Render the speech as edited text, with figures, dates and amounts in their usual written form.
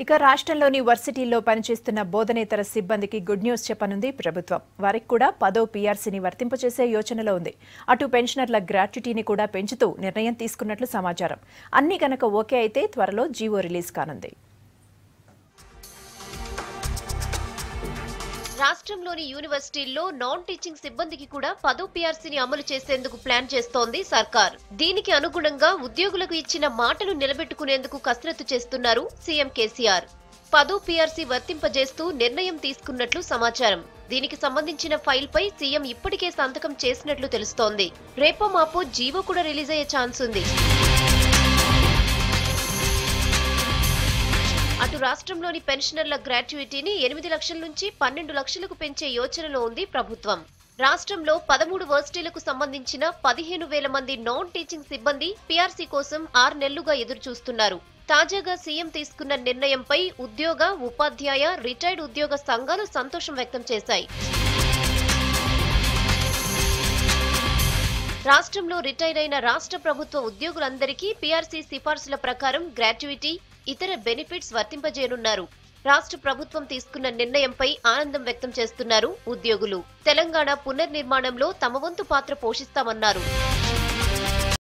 ఇక రాష్ట్రంలోని వర్సిటీల్లో పనిచేస్తున్న బోధనేతర సిబ్బందికి గుడ్ న్యూస్ చెప్పనుంది ప్రభుత్వం. వారికి కూడా 10వ పీఆర్సీని వర్తింపచేసే యోచనలో ఉంది. అటు పెన్షనర్ల గ్రాట్యుటీని కూడా పెంచుతూ నిర్ణయం తీసుకున్నట్లు సమాచారం. అన్ని గనక ఓకే అయితే త్వరలో జీవో రిలీజ్ కానుంది. రాష్ట్రంలోని యూనివర్సిటీల్లో నాన్ టీచింగ్ సిబ్బందికి కూడా 10వ పీఆర్సీని అమలు చేసేందుకు ప్లాన్ చేస్తోంది సర్కార్. దీనికి అనుగుణంగా ఉద్యోగులకు ఇచ్చిన మాటలు నిలబెట్టుకునేందుకు కసరత్తు చేస్తున్నారు సీఎం కేసీఆర్. 10వ పీఆర్సీ వర్తింపజేస్తూ నిర్ణయం తీసుకున్నట్లు సమాచారం. దీనికి సంబంధించిన ఫైల్ పై సీఎం ఇప్పటికే సంతకం చేసినట్లు తెలుస్తోంది. రేపో మాపో జీవో కూడా రిలీజ్ అయ్యే ఛాన్స్ ఉంది. అటు రాష్ట్రంలోని పెన్షనర్ల గ్రాట్యుటీని 8 లక్షల నుంచి 12 లక్షలకు పెంచే యోచనలో ఉంది ప్రభుత్వం. రాష్ట్రంలో 13 వర్సిటీలకు సంబంధించిన 15,000 మంది నాన్ టీచింగ్ సిబ్బంది పీఆర్సీ కోసం 6 నెలలుగా ఎదురు చూస్తున్నారు. తాజాగా సీఎం తీసుకున్న నిర్ణయంపై ఉద్యోగ, ఉపాధ్యాయ, రిటైర్డ్ ఉద్యోగ సంఘాలు సంతోషం వ్యక్తం చేశాయి. రాష్ట్రంలో రిటైర్ అయిన రాష్ట్ర ప్రభుత్వ ఉద్యోగులందరికీ పీఆర్సీ సిఫార్సుల ప్రకారం గ్రాట్యుటీ, ఇతర బెనిఫిట్స్ వర్తింపజేయనున్నారు. రాష్ట్ర ప్రభుత్వం తీసుకున్న నిర్ణయంపై ఆనందం వ్యక్తం చేస్తున్నారు ఉద్యోగులు. తెలంగాణ పునర్నిర్మాణంలో తమ వంతు పాత్ర పోషిస్తామన్నారు.